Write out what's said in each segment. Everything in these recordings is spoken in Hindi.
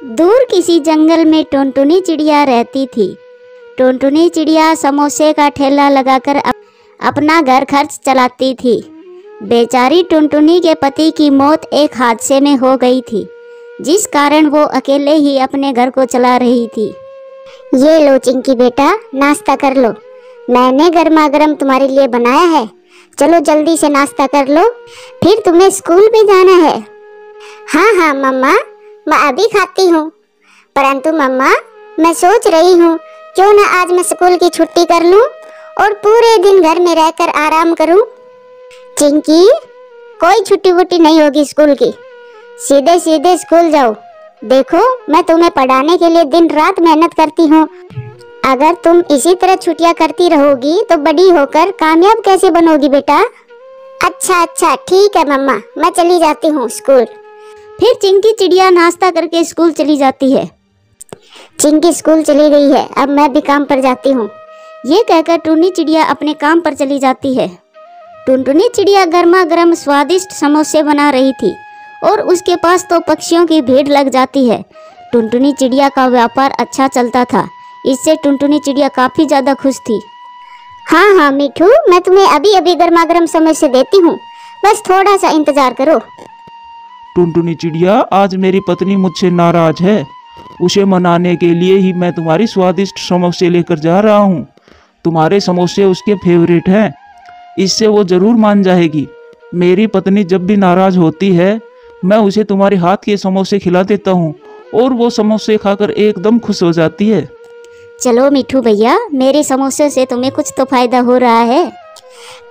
दूर किसी जंगल में टुनटुनी चिड़िया रहती थी। टुनटुनी चिड़िया समोसे का ठेला लगाकर अपना घर खर्च चलाती थी। बेचारी टुनटुनी के पति की मौत एक हादसे में हो गई थी, जिस कारण वो अकेले ही अपने घर को चला रही थी। ये लो चिंकी बेटा, नाश्ता कर लो। मैंने गर्मा गर्म तुम्हारे लिए बनाया है। चलो जल्दी से नाश्ता कर लो, फिर तुम्हें स्कूल भी जाना है। हाँ हाँ मम्मा, मैं अभी खाती हूँ। परंतु मम्मा, मैं सोच रही हूँ क्यों न आज मैं स्कूल की छुट्टी कर लूँ और पूरे दिन घर में रहकर आराम करूँ। चिंकी, कोई छुट्टी वुट्टी नहीं होगी स्कूल की, सीधे सीधे स्कूल जाओ। देखो, मैं तुम्हें पढ़ाने के लिए दिन रात मेहनत करती हूँ। अगर तुम इसी तरह छुट्टियाँ करती रहोगी तो बड़ी होकर कामयाब कैसे बनोगी बेटा? अच्छा अच्छा, ठीक है मम्मा, मैं चली जाती हूँ स्कूल। फिर चिंकी चिड़िया नाश्ता करके स्कूल चली जाती है। चिंकी स्कूल चली गई है, अब मैं भी काम पर जाती हूँ। ये कहकर टुनटुनी चिड़िया अपने काम पर चली जाती है। टुनटुनी चिड़िया गर्मा गर्म स्वादिष्ट समोसे बना रही थी और उसके पास तो पक्षियों की भीड़ लग जाती है। टुनटुनी चिड़िया का व्यापार अच्छा चलता था, इससे टुनटुनी चिड़िया काफी ज्यादा खुश थी। हाँ हाँ मिठू, मैं तुम्हें अभी अभी गर्मा गर्म समोसे देती हूँ, बस थोड़ा सा इंतजार करो। टुनटुनी चिड़िया, आज मेरी पत्नी मुझसे नाराज है। उसे मनाने के लिए ही मैं तुम्हारी स्वादिष्ट समोसे लेकर जा रहा हूँ। तुम्हारे समोसे उसके फेवरेट हैं, इससे वो जरूर मान जाएगी। मेरी पत्नी जब भी नाराज होती है, मैं उसे तुम्हारे हाथ के समोसे खिला देता हूँ और वो समोसे खाकर एकदम खुश हो जाती है। चलो मिठू भैया, मेरे समोसे से तुम्हें कुछ तो फायदा हो रहा है।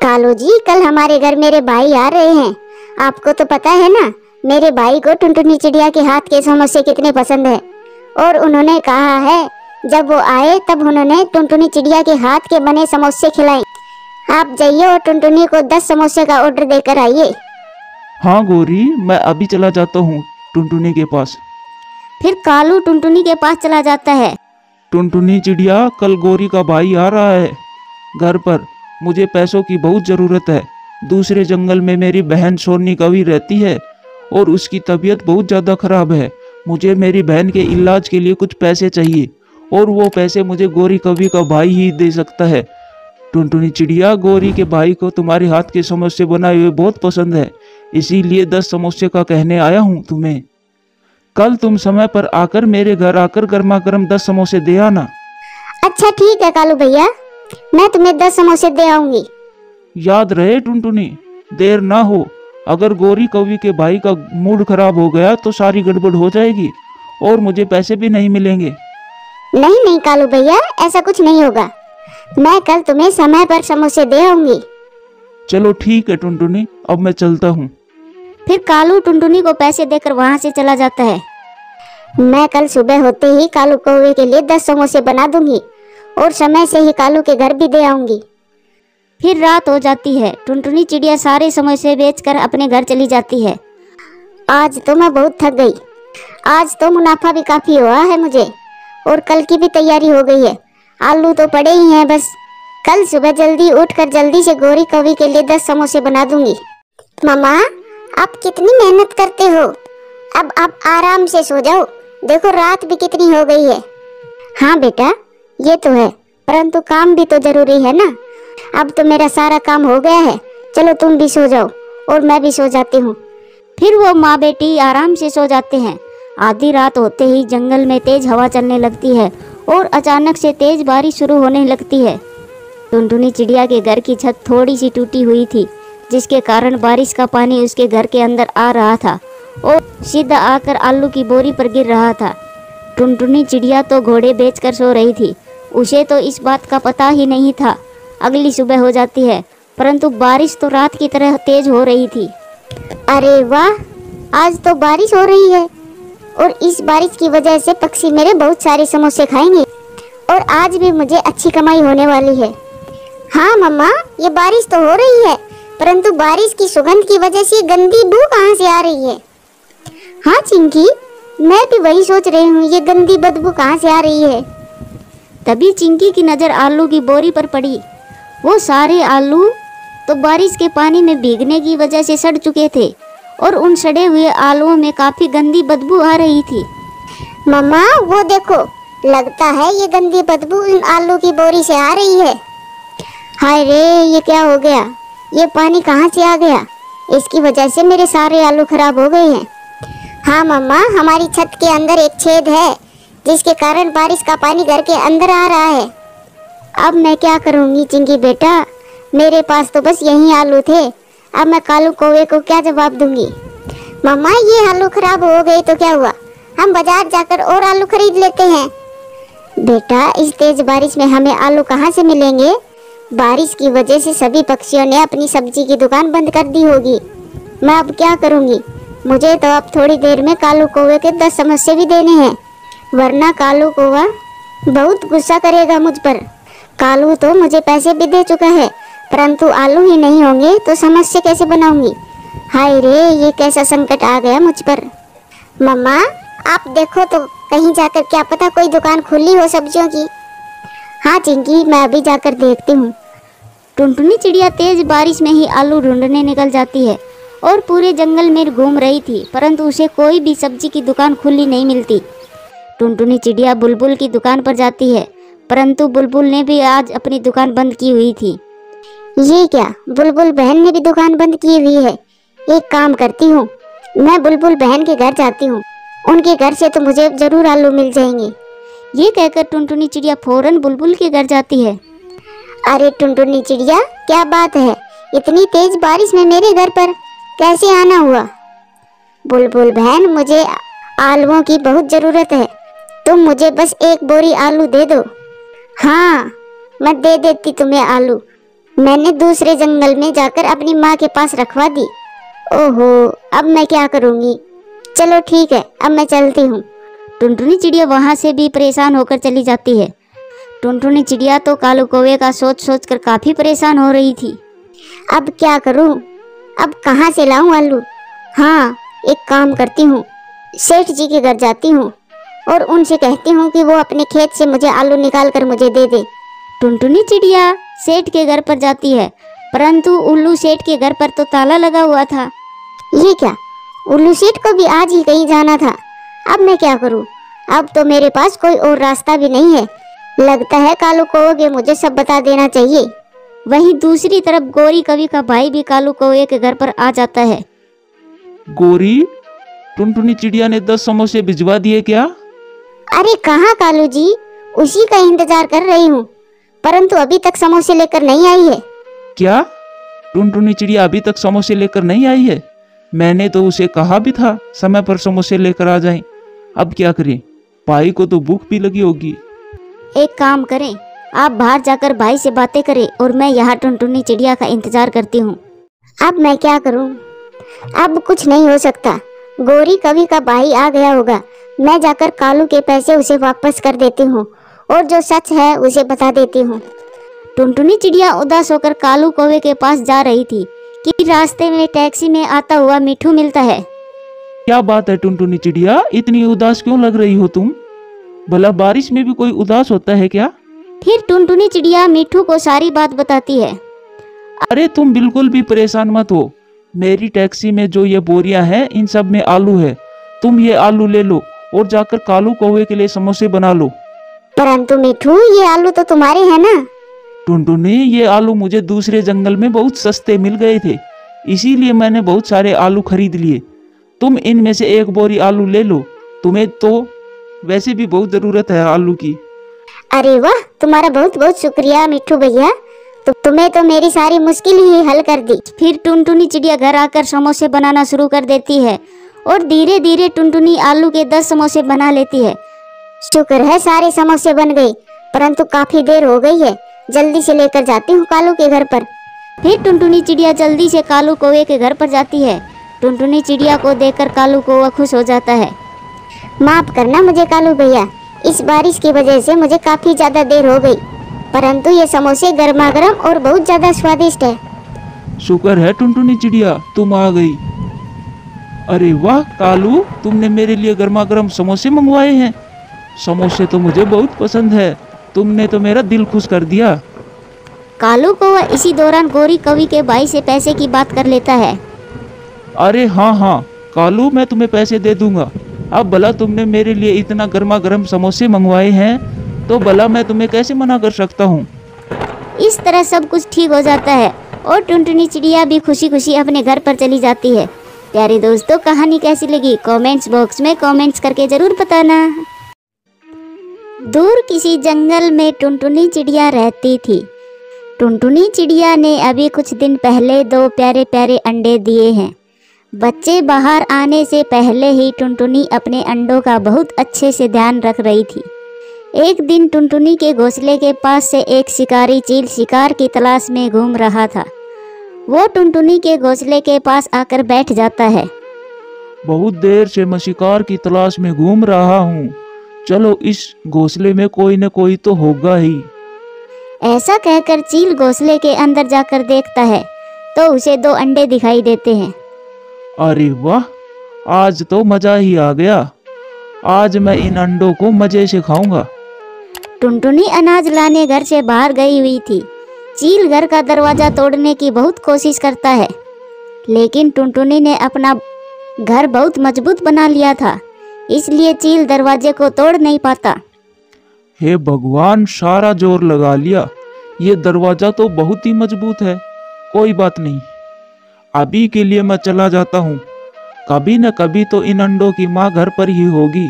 कालू जी, कल हमारे घर मेरे भाई आ रहे हैं। आपको तो पता है ना, मेरे भाई को टुनटुनी चिड़िया के हाथ के समोसे कितने पसंद है। और उन्होंने कहा है जब वो आए तब उन्होंने टुनटुनी चिड़िया के हाथ के बने समोसे खिलाए। आप जाइए और टुनटुनी को 10 समोसे का ऑर्डर देकर आइए। हाँ गौरी, मैं अभी चला जाता हूँ टुनटुनी के पास। फिर कालू टुनटुनी के पास चला जाता है। टुनटुनी चिड़िया, कल गौरी का भाई आ रहा है घर पर। मुझे पैसों की बहुत ज़रूरत है। दूसरे जंगल में मेरी बहन सोनी कवि रहती है और उसकी तबीयत बहुत ज़्यादा खराब है। मुझे मेरी बहन के इलाज के लिए कुछ पैसे चाहिए और वो पैसे मुझे गौरी कवि का भाई ही दे सकता है। टुनटुनी चिड़िया, गौरी के भाई को तुम्हारे हाथ के समोसे बनाए हुए बहुत पसंद है, इसीलिए 10 समोसे का कहने आया हूँ तुम्हें। कल तुम समय पर आकर मेरे घर आकर गर्मा गर्म 10 समोसे दे आना। अच्छा ठीक है कालू भैया, मैं तुम्हें 10 समोसे दे आऊंगी। याद रहे टुनटुनी, देर ना हो। अगर गौरी कवि के भाई का मूड खराब हो गया तो सारी गड़बड़ हो जाएगी और मुझे पैसे भी नहीं मिलेंगे। नहीं नहीं कालू भैया, ऐसा कुछ नहीं होगा। मैं कल तुम्हें समय पर समोसे दे आऊंगी। चलो ठीक है टुनटुनी, अब मैं चलता हूँ। फिर कालू टुनटुनी को पैसे देकर वहाँ से चला जाता है। मैं कल सुबह होते ही कालू कौवे के लिए 10 समोसे बना दूंगी और समय से ही कालू के घर भी दे आऊंगी। फिर रात हो जाती है। टुनटुनी चिड़िया सारे समोसे बेचकर अपने घर चली जाती है। आज तो मैं बहुत थक गई। आज तो मुनाफा भी काफी हुआ है मुझे और कल की भी तैयारी हो गई है। आलू तो पड़े ही हैं बस। कल सुबह जल्दी उठकर जल्दी से गौरी कवि के लिए 10 समोसे बना दूंगी। मामा, आप कितनी मेहनत करते हो। अब आप आराम से सो जाओ, देखो रात भी कितनी हो गई है। हाँ बेटा, ये तो है, परंतु काम भी तो जरूरी है ना। अब तो मेरा सारा काम हो गया है, चलो तुम भी सो जाओ और मैं भी सो जाती हूँ। फिर वो माँ बेटी आराम से सो जाते हैं। आधी रात होते ही जंगल में तेज हवा चलने लगती है और अचानक से तेज बारिश शुरू होने लगती है। टुनटुनी चिड़िया के घर की छत थोड़ी सी टूटी हुई थी, जिसके कारण बारिश का पानी उसके घर के अंदर आ रहा था और सीधा आकर आलू की बोरी पर गिर रहा था। टुनटुनी चिड़िया तो घोड़े बेचकर सो रही थी, उसे तो इस बात का पता ही नहीं था। अगली सुबह हो जाती है, परंतु बारिश तो रात की तरह तेज हो रही थी। अरे वाह, आज तो बारिश हो रही है और इस बारिश की वजह से पक्षी मेरे बहुत सारे समोसे खाएंगे और आज भी मुझे अच्छी कमाई होने वाली है। हाँ मम्मा, ये बारिश तो हो रही है, परंतु बारिश की सुगंध की वजह से गंदी बू कहाँ से आ रही है। हाँ चिंकी, मैं भी वही सोच रही हूँ, ये गंदी बदबू कहाँ से आ रही है। तभी चिंकी की नज़र आलू की बोरी पर पड़ी। वो सारे आलू तो बारिश के पानी में भीगने की वजह से सड़ चुके थे और उन सड़े हुए आलूओं में काफ़ी गंदी बदबू आ रही थी। मम्मा वो देखो, लगता है ये गंदी बदबू इन आलू की बोरी से आ रही है। हाय रे, ये क्या हो गया? ये पानी कहाँ से आ गया? इसकी वजह से मेरे सारे आलू खराब हो गए हैं। हाँ मम्मा, हमारी छत के अंदर एक छेद है जिसके कारण बारिश का पानी घर के अंदर आ रहा है। अब मैं क्या करूँगी चिंकी बेटा, मेरे पास तो बस यही आलू थे। अब मैं कालू कौवे को क्या जवाब दूंगी? मम्मा ये आलू खराब हो गए तो क्या हुआ, हम बाजार जाकर और आलू खरीद लेते हैं। बेटा इस तेज बारिश में हमें आलू कहाँ से मिलेंगे? बारिश की वजह से सभी पक्षियों ने अपनी सब्जी की दुकान बंद कर दी होगी। मैं अब क्या करूँगी? मुझे तो अब थोड़ी देर में कालू कौवे के 10 समोसे भी देने हैं, वरना कालू कौवा बहुत गुस्सा करेगा मुझ पर। कालू तो मुझे पैसे भी दे चुका है, परंतु आलू ही नहीं होंगे तो समोसे कैसे बनाऊंगी? हाय रे, ये कैसा संकट आ गया मुझ पर। मम्मा आप देखो तो कहीं जाकर, क्या पता कोई दुकान खुली हो सब्जियों की। हाँ चिंकी, मैं अभी जाकर देखती हूँ। टुनटुनी चिड़िया तेज बारिश में ही आलू ढूंढने निकल जाती है और पूरे जंगल में घूम रही थी, परंतु उसे कोई भी सब्जी की दुकान खुली नहीं मिलती। टुनटुनी चिड़िया बुलबुल की दुकान पर जाती है, परंतु बुलबुल ने भी आज अपनी दुकान बंद की हुई थी। ये क्या, बुलबुल बहन ने भी दुकान बंद की हुई है? एक काम करती हूँ, मैं बुलबुल बहन के घर जाती हूँ, उनके घर से तो मुझे जरूर आलू मिल जाएंगे। ये कहकर टुनटुनी चिड़िया फौरन बुलबुल के घर जाती है। अरे टुनटुनी चिड़िया, क्या बात है, इतनी तेज बारिश में मेरे घर पर कैसे आना हुआ? बुलबुल बहन, मुझे आलूओं की बहुत ज़रूरत है, तुम मुझे बस एक बोरी आलू दे दो। हाँ मैं दे देती तुम्हें आलू, मैंने दूसरे जंगल में जाकर अपनी माँ के पास रखवा दी। ओहो, अब मैं क्या करूँगी? चलो ठीक है, अब मैं चलती हूँ। टुनटुनी चिड़िया वहाँ से भी परेशान होकर चली जाती है। टुनटुनी चिड़िया तो कालू कौवे का सोच सोच कर काफ़ी परेशान हो रही थी। अब क्या करूँ? अब कहाँ से लाऊं आलू? हाँ एक काम करती हूँ, सेठ जी के घर जाती हूँ और उनसे कहती हूँ कि वो अपने खेत से मुझे आलू निकाल कर मुझे दे दे। टुनटुनी चिड़िया सेठ के घर पर जाती है, परंतु उल्लू सेठ के घर पर तो ताला लगा हुआ था। ये क्या, उल्लू सेठ को भी आज ही कहीं जाना था। अब मैं क्या करूँ? अब तो मेरे पास कोई और रास्ता भी नहीं है। लगता है कालू कौवे मुझे सब बता देना चाहिए। वहीं दूसरी तरफ गोरी कवि का भाई भी कालू कौवे के घर पर आ जाता है। गोरी, टुनटुनी चिड़िया ने 10 समोसे भिजवा दिए क्या? अरे कहाँ कालू जी, उसी का इंतजार कर रही हूँ, परंतु अभी तक समोसे लेकर नहीं आई है। क्या? टुनटुनी चिड़िया अभी तक समोसे लेकर नहीं आई है? मैंने तो उसे कहा भी था समय पर समोसे लेकर आ जाएं। अब क्या करें, भाई को तो भूख भी लगी होगी। एक काम करें, आप बाहर जाकर भाई से बातें करें और मैं यहाँ टुनटुनी चिड़िया का इंतजार करती हूँ। अब मैं क्या करूँ? अब कुछ नहीं हो सकता, गोरी कवि का भाई आ गया होगा। मैं जाकर कालू के पैसे उसे वापस कर देती हूँ और जो सच है उसे बता देती हूँ। टुनटुनी चिड़िया उदास होकर कालू कौवे के पास जा रही थी कि रास्ते में टैक्सी में आता हुआ मिठू मिलता है। क्या बात है टुनटुनी चिड़िया, इतनी उदास क्यों लग रही हो तुम? भला बारिश में भी कोई उदास होता है क्या? फिर टुनटुनी चिड़िया मिठू को सारी बात बताती है। अरे तुम बिल्कुल भी परेशान मत हो, मेरी टैक्सी में जो ये बोरियां हैं इन सब में आलू है। तुम ये आलू ले लो और जाकर कालू कौवे के लिए समोसे बना लो। परंतु मिठू, ये आलू तो तुम्हारे हैं ना? टुनटुनी, ये आलू मुझे दूसरे जंगल में बहुत सस्ते मिल गए थे, इसीलिए मैंने बहुत सारे आलू खरीद लिए। तुम इनमें से एक बोरी आलू ले लो, तुम्हें तो वैसे भी बहुत जरूरत है आलू की। अरे वाह, तुम्हारा बहुत बहुत शुक्रिया मिठू भैया, तुम्हें तो मेरी सारी मुश्किल ही हल कर दी। फिर टुनटुनी चिड़िया घर आकर समोसे बनाना शुरू कर देती है और धीरे धीरे टुनटुनी आलू के 10 समोसे बना लेती है। शुक्र है सारे समोसे बन गए, परंतु काफी देर हो गई है, जल्दी से लेकर जाती हूँ कालू के घर पर। फिर टुनटुनी चिड़िया जल्दी से कालू कौवे के घर पर जाती है। टुनटुनी चिड़िया को देखकर कालू कौवा खुश हो जाता है। माफ करना मुझे कालू भैया, इस बारिश की वजह से मुझे काफी ज्यादा देर हो गई, परंतु ये समोसे गर्मा गर्म और बहुत ज्यादा स्वादिष्ट है। शुक्र है टुनटुनी चिड़िया, तुम आ गई। अरे वाह कालू, तुमने मेरे लिए गर्मा गर्म समोसे मंगवाए हैं। समोसे तो मुझे बहुत पसंद है, तुमने तो मेरा दिल खुश कर दिया। कालू कौवा इसी दौरान गोरी कवि के भाई से पैसे की बात कर लेता है। अरे हाँ हाँ कालू, मैं तुम्हें पैसे दे दूंगा, अब भला तुमने मेरे लिए इतना गर्मा गर्म समोसे मंगवाए हैं तो भला मैं तुम्हें कैसे मना कर सकता हूँ। इस तरह सब कुछ ठीक हो जाता है और टुनटुनी चिड़िया भी खुशी खुशी अपने घर पर चली जाती है। प्यारे दोस्तों, कहानी कैसी लगी कमेंट्स बॉक्स में कमेंट्स करके जरूर बताना। दूर किसी जंगल में टुनटुनी चिड़िया रहती थी। टुनटुनी चिड़िया ने अभी कुछ दिन पहले 2 प्यारे प्यारे अंडे दिए हैं। बच्चे बाहर आने से पहले ही टुनटुनी अपने अंडों का बहुत अच्छे से ध्यान रख रही थी। एक दिन टुनटुनी के घोंसले के पास से एक शिकारी चील शिकार की तलाश में घूम रहा था। वो टुनटुनी के घोंसले के पास आकर बैठ जाता है। बहुत देर से मैं शिकार की तलाश में घूम रहा हूँ, चलो इस घोंसले में कोई न कोई तो होगा ही। ऐसा कहकर चील घोंसले के अंदर जाकर देखता है तो उसे 2 अंडे दिखाई देते हैं। अरे वाह, आज तो मजा ही आ गया। आज मैं इन अंडों को मजे से खाऊंगा। टुनटुनी अनाज लाने घर से बाहर गई हुई थी। चील घर का दरवाजा तोड़ने की बहुत कोशिश करता है, लेकिन टुनटुनी ने अपना घर बहुत मजबूत बना लिया था, इसलिए चील दरवाजे को तोड़ नहीं पाता। हे भगवान, सारा जोर लगा लिया, ये दरवाजा तो बहुत ही मजबूत है। कोई बात नहीं, अभी के लिए मैं चला जाता हूँ। कभी न कभी तो इन अंडों की माँ घर पर ही होगी।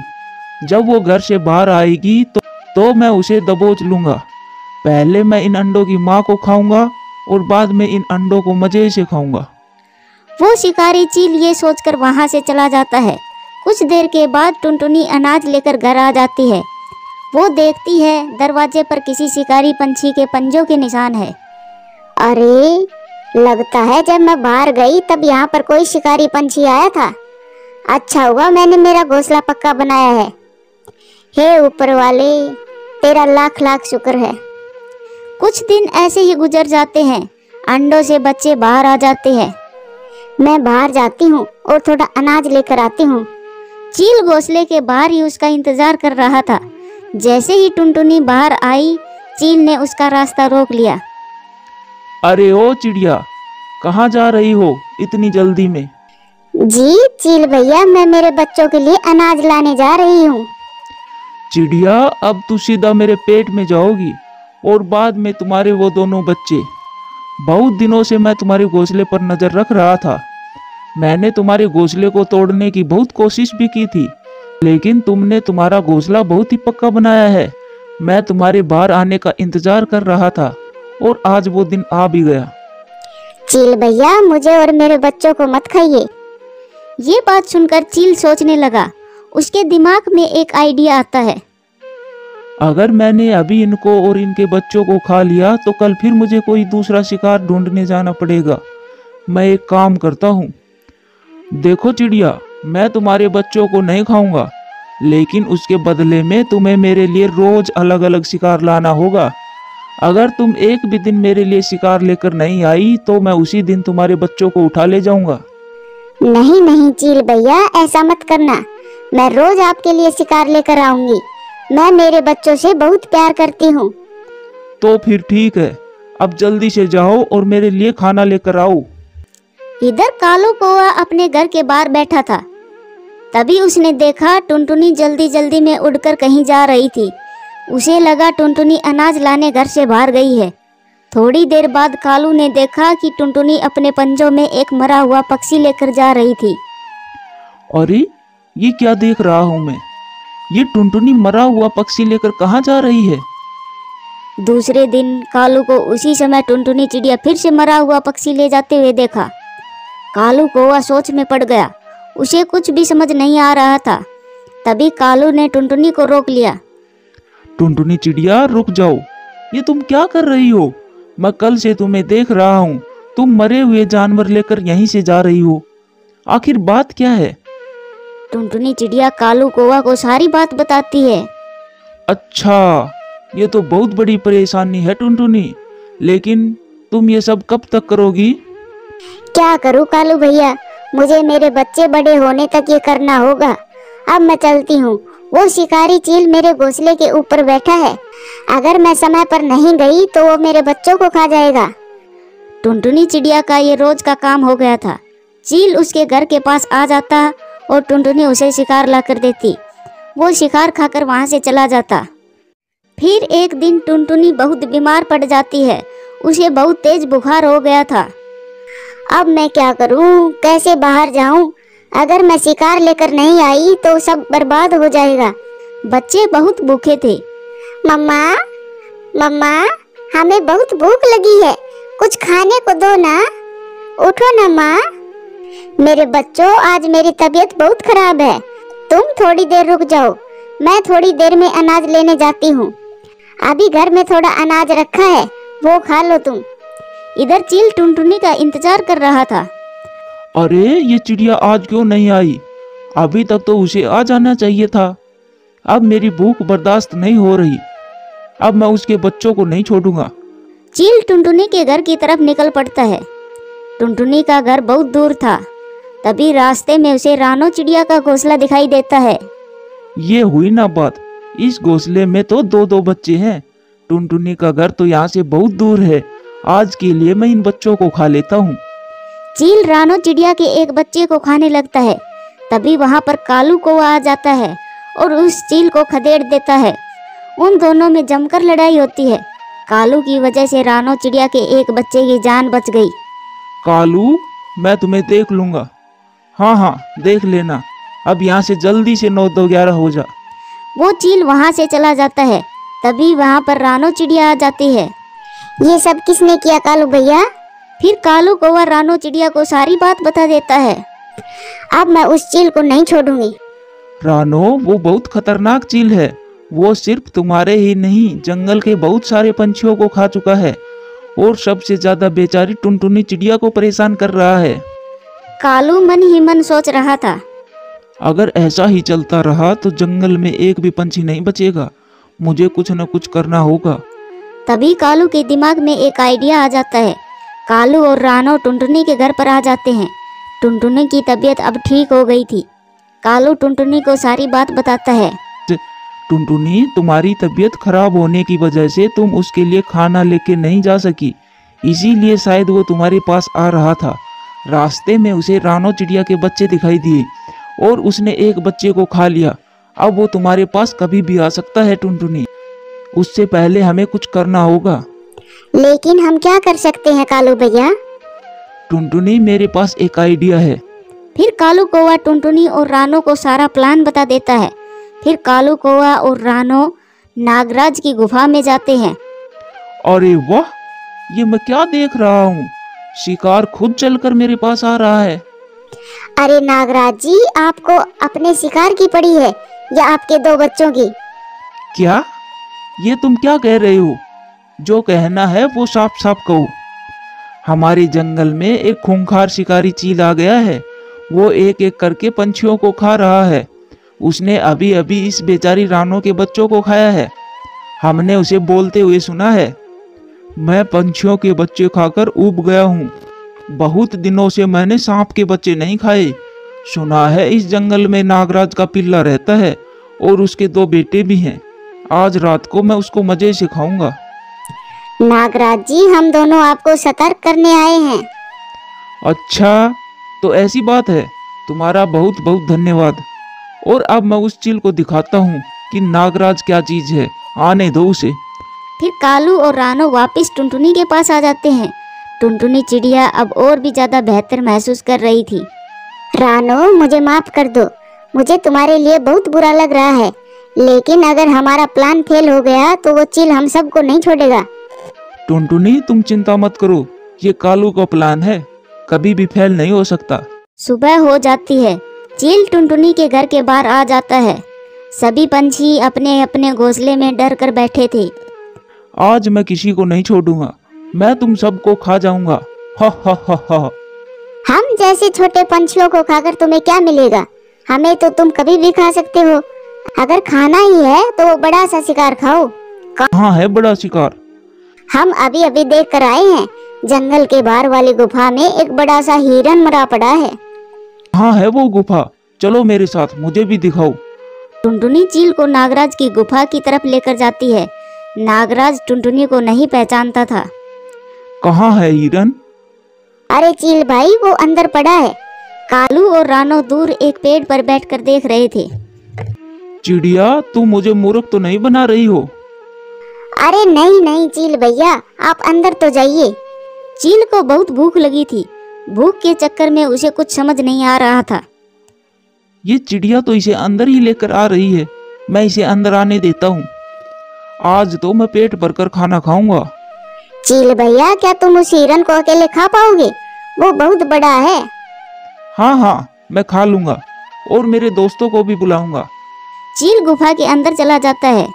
जब वो घर से बाहर आएगी तो मैं उसे दबोच लूंगा। पहले मैं इन अंडों की माँ को खाऊंगा और बाद में इन अंडों को मजे से खाऊंगा। वो शिकारी चील ये सोचकर वहां से चला जाता है। कुछ देर के बाद टुनटुनी अनाज लेकर घर आ जाती है। वो देखती है दरवाजे पर किसी शिकारी पंछी के पंजों के निशान है। अरे, लगता है जब मैं बाहर गई तब यहाँ पर कोई शिकारी पंछी आया था। अच्छा हुआ मैंने मेरा घोंसला पक्का बनाया है। हे ऊपर वाले, तेरा लाख लाख शुक्र है। कुछ दिन ऐसे ही गुजर जाते हैं। अंडों से बच्चे बाहर आ जाते हैं। मैं बाहर जाती हूँ और थोड़ा अनाज लेकर आती हूँ। चील घोंसले के बाहर ही उसका इंतजार कर रहा था। जैसे ही टुनटुनी बाहर आई, चील ने उसका रास्ता रोक लिया। अरे ओ चिड़िया, कहाँ जा रही हो इतनी जल्दी में? जी चील भैया, मैं मेरे बच्चों के लिए अनाज लाने जा रही हूँ। चिड़िया, अब तू सीधा मेरे पेट में जाओगी और बाद में तुम्हारे वो दोनों बच्चे। बहुत दिनों से मैं तुम्हारे घोंसले पर नजर रख रहा था। मैंने तुम्हारे घोंसले को तोड़ने की बहुत कोशिश भी की थी, लेकिन तुमने तुम्हारा घोंसला बहुत ही पक्का बनाया है। मैं तुम्हारे बाहर आने का इंतजार कर रहा था और आज वो दिन आ भी गया। चील भैया, मुझे और मेरे बच्चों को मत खाइए। ये बात सुनकर चील सोचने लगा। उसके दिमाग में एक आइडिया आता है। अगर मैंने अभी इनको और इनके बच्चों को खा लिया तो कल फिर मुझे कोई दूसरा शिकार ढूंढने जाना पड़ेगा। मैं एक काम करता हूँ। देखो चिड़िया, मैं तुम्हारे बच्चों को नहीं खाऊंगा, लेकिन उसके बदले में तुम्हें मेरे लिए रोज अलग अलग शिकार लाना होगा। अगर तुम एक भी दिन मेरे लिए शिकार लेकर नहीं आई तो मैं उसी दिन तुम्हारे बच्चों को उठा ले जाऊंगा। नहीं नहीं चील भैया, ऐसा मत करना। मैं रोज आपके लिए शिकार लेकर आऊंगी। मैं मेरे बच्चों से बहुत प्यार करती हूँ। तो फिर ठीक है, अब जल्दी से जाओ और मेरे लिए खाना लेकर आओ। इधर कालू कौआ अपने घर के बाहर बैठा था। तभी उसने देखा टुनटुनी जल्दी जल्दी में उड़कर कहीं जा रही थी। उसे लगा टुनटुनी अनाज लाने घर से बाहर गई है। थोड़ी देर बाद कालू ने देखा कि टुनटुनी अपने पंजों में एक मरा हुआ पक्षी लेकर जा रही थी। अरे, ये क्या देख रहा हूँ मैं? ये टुनटुनी मरा हुआ पक्षी लेकर कहाँ जा रही है? दूसरे दिन कालू को उसी समय टुनटुनी चिड़िया फिर से मरा हुआ पक्षी ले जाते हुए देखा। कालू कौआ सोच में पड़ गया। उसे कुछ भी समझ नहीं आ रहा था। तभी कालू ने टुनटुनी को रोक लिया। टुनटुनी चिड़िया, रुक जाओ। ये तुम क्या कर रही हो? मैं कल से तुम्हें देख रहा हूँ। तुम मरे हुए जानवर लेकर यहीं से जा रही हो। आखिर बात क्या है? टुनटुनी चिड़िया कालू कौआ को सारी बात बताती है। अच्छा, ये तो बहुत बड़ी परेशानी है टुनटुनी, लेकिन तुम ये सब कब तक करोगी? क्या करूँ कालू भैया, मुझे मेरे बच्चे बड़े होने तक ये करना होगा। अब मैं चलती हूँ। वो शिकारी चील मेरे घोंसले के ऊपर बैठा है। अगर मैं समय पर नहीं गई तो वो मेरे बच्चों को खा जाएगा। टुनटुनी चिड़िया का ये रोज का काम हो गया था। चील उसके घर के पास आ जाता और टुनटुनी उसे शिकार ला कर देती। वो शिकार खाकर वहाँ से चला जाता। फिर एक दिन टुनटुनी बहुत बीमार पड़ जाती है। उसे बहुत तेज बुखार हो गया था। अब मैं क्या करूं, कैसे बाहर जाऊं? अगर मैं शिकार लेकर नहीं आई तो सब बर्बाद हो जाएगा। बच्चे बहुत भूखे थे। मम्मा, मम्मा, हमें बहुत भूख लगी है, कुछ खाने को दो ना। उठो ना माँ। मेरे बच्चों, आज मेरी तबीयत बहुत खराब है, तुम थोड़ी देर रुक जाओ, मैं थोड़ी देर में अनाज लेने जाती हूँ। अभी घर में थोड़ा अनाज रखा है, वो खा लो तुम। इधर चील टुनटुनी का इंतजार कर रहा था। अरे ये चिड़िया आज क्यों नहीं आई? अभी तक तो उसे आ जाना चाहिए था। अब मेरी भूख बर्दाश्त नहीं हो रही। अब मैं उसके बच्चों को नहीं छोड़ूंगा। चील टुनटुनी के घर की तरफ निकल पड़ता है। टुनटुनी का घर बहुत दूर था। तभी रास्ते में उसे रानो चिड़िया का घोंसला दिखाई देता है। ये हुई ना बात, इस घोंसले में तो दो दो बच्चे हैं। टुनटुनी का घर तो यहाँ से बहुत दूर है। आज के लिए मैं इन बच्चों को खा लेता हूँ। चील रानो चिड़िया के एक बच्चे को खाने लगता है। तभी वहाँ पर कालू कौवा आ जाता है और उस चील को खदेड़ देता है। उन दोनों में जमकर लड़ाई होती है। कालू की वजह से रानो चिड़िया के एक बच्चे की जान बच गई। कालू, मैं तुम्हें देख लूंगा। हाँ हाँ, देख लेना। अब यहाँ से जल्दी से 9-2-11 हो जा। वो चील वहाँ से चला जाता है। तभी वहाँ पर रानो चिड़िया आ जाती है। ये सब किसने किया कालू भैया? फिर कालू कौवा रानो चिड़िया को सारी बात बता देता है। अब मैं उस चील को नहीं छोड़ूंगी। रानो, वो बहुत खतरनाक चील है। वो सिर्फ तुम्हारे ही नहीं, जंगल के बहुत सारे पंछियों को खा चुका है और सबसे ज्यादा बेचारी टुनटुनी चिड़िया को परेशान कर रहा है। कालू मन ही मन सोच रहा था, अगर ऐसा ही चलता रहा तो जंगल में एक भी पंछी नहीं बचेगा। मुझे कुछ न कुछ करना होगा। तभी कालू के दिमाग में एक आइडिया आ जाता है। कालू और रानो टुनटुनी के घर पर आ जाते हैं। टुनटुनी की तबीयत अब ठीक हो गई थी। कालू टुनटुनी को सारी बात बताता है। टुनटुनी, तुम्हारी तबीयत खराब होने की वजह से तुम उसके लिए खाना लेके नहीं जा सकी, इसीलिए शायद वो तुम्हारे पास आ रहा था। रास्ते में उसे रानो चिड़िया के बच्चे दिखाई दिए और उसने एक बच्चे को खा लिया। अब वो तुम्हारे पास कभी भी आ सकता है टुनटुनी। उससे पहले हमें कुछ करना होगा। लेकिन हम क्या कर सकते हैं कालू भैया? टुनटुनी, मेरे पास एक आइडिया है। फिर कालू कौवा टुनटुनी और रानो को सारा प्लान बता देता है। फिर कालू कौवा और रानो नागराज की गुफा में जाते हैं। अरे वाह, ये मैं क्या देख रहा हूँ? शिकार खुद चलकर मेरे पास आ रहा है। अरे नागराज जी, आपको अपने शिकार की पड़ी है या आपके दो बच्चों की? क्या? ये तुम क्या कह रहे हो? जो कहना है वो साफ साफ कहो। हमारे जंगल में एक खूंखार शिकारी चील आ गया है। वो एक एक करके पंछियों को खा रहा है। उसने अभी अभी इस बेचारी रानो के बच्चों को खाया है। हमने उसे बोलते हुए सुना है, मैं पंछियों के बच्चे खाकर ऊब गया हूँ। बहुत दिनों से मैंने सांप के बच्चे नहीं खाए। सुना है इस जंगल में नागराज का पिल्ला रहता है और उसके 2 बेटे भी हैं। आज रात को मैं उसको मजे से खाऊंगा। नागराज जी, हम दोनों आपको सतर्क करने आए हैं। अच्छा, तो ऐसी बात है। तुम्हारा बहुत बहुत धन्यवाद। और अब मैं उस चील को दिखाता हूँ कि नागराज क्या चीज है। आने दो उसे। फिर कालू और रानो वापस टुनटुनी के पास आ जाते हैं। टुनटुनी चिड़िया अब और भी ज्यादा बेहतर महसूस कर रही थी। रानो, मुझे माफ कर दो। मुझे तुम्हारे लिए बहुत बुरा लग रहा है, लेकिन अगर हमारा प्लान फेल हो गया तो वो चील हम सबको नहीं छोड़ेगा। टुनटुनी, तुम चिंता मत करो। ये कालू का प्लान है, कभी भी फेल नहीं हो सकता। सुबह हो जाती है। चील टुनटुनी के घर के बाहर आ जाता है। सभी पंछी अपने अपने घोंसले में डर कर बैठे थे। आज मैं किसी को नहीं छोड़ूंगा। मैं तुम सबको खा जाऊंगा। हा हा हा हा। हम जैसे छोटे पंछियों को खाकर तुम्हें क्या मिलेगा? हमें तो तुम कभी भी खा सकते हो। अगर खाना ही है तो वो बड़ा सा शिकार खाओ। कहाँ है बड़ा शिकार? हम अभी अभी देख कर आए हैं। जंगल के बाहर वाली गुफा में एक बड़ा सा हिरन मरा पड़ा है। कहाँ है वो गुफा? चलो मेरे साथ, मुझे भी दिखाओ। टुनटुनी चील को नागराज की गुफा की तरफ लेकर जाती है। नागराज टुनटुनी को नहीं पहचानता था। कहाँ है हिरन? अरे चील भाई, वो अंदर पड़ा है। कालू और रानो दूर एक पेड़ पर बैठकर देख रहे थे। चिड़िया, तू मुझे मूर्ख तो नहीं बना रही हो? अरे नहीं नहीं चील भैया, आप अंदर तो जाइए। चील को बहुत भूख लगी थी। भूख के चक्कर में उसे कुछ समझ नहीं आ रहा था। ये चिड़िया तो इसे अंदर ही लेकर आ रही है। मैं इसे अंदर आने देता हूँ। आज तो मैं पेट भरकर खाना खाऊंगा। चील भैया, क्या तुम उस हिरन को अकेले खा पाओगे? वो बहुत बड़ा है। हाँ हाँ, मैं खा लूंगा और मेरे दोस्तों को भी बुलाऊंगा। चील गुफा के अंदर चला जाता है।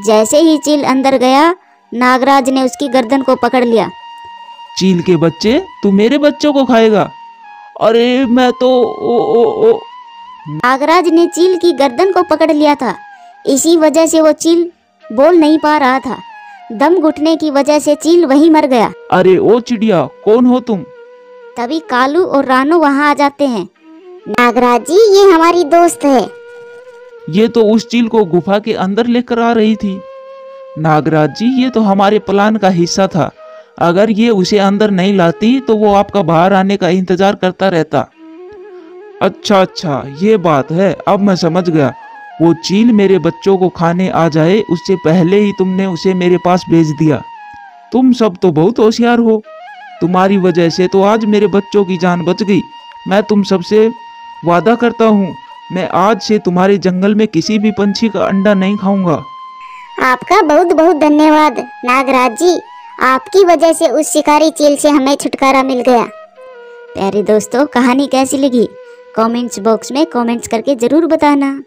जैसे ही चील अंदर गया, नागराज ने उसकी गर्दन को पकड़ लिया। चील के बच्चे, तू मेरे बच्चों को खाएगा? अरे मैं तो ओ। नागराज ने चील की गर्दन को पकड़ लिया था। इसी वजह से वो चील बोल नहीं पा रहा था। दम घुटने की वजह से चील वहीं मर गया। अरे ओ चिड़िया, कौन हो तुम? तभी कालू और रानू वहां आ जाते हैं। नागराज जी, ये हमारी दोस्त है। ये तो उस चील को गुफा के अंदर लेकर आ रही थी। नागराज जी, ये तो हमारे प्लान का हिस्सा था। अगर ये उसे अंदर नहीं लाती तो वो आपका बाहर आने का इंतजार करता रहता। अच्छा, ये बात है। अब मैं समझ गया। वो चील मेरे बच्चों को खाने आ जाए उससे पहले ही तुमने उसे मेरे पास भेज दिया। तुम सब तो बहुत होशियार हो। तुम्हारी वजह से तो आज मेरे बच्चों की जान बच गई। मैं तुम सबसे वादा करता हूँ, मैं आज से तुम्हारे जंगल में किसी भी पंछी का अंडा नहीं खाऊंगा। आपका बहुत बहुत धन्यवाद नागराज जी। आपकी वजह से उस शिकारी चील से हमें छुटकारा मिल गया। प्यारे दोस्तों, कहानी कैसी लगी? कमेंट्स बॉक्स में कमेंट्स करके जरूर बताना।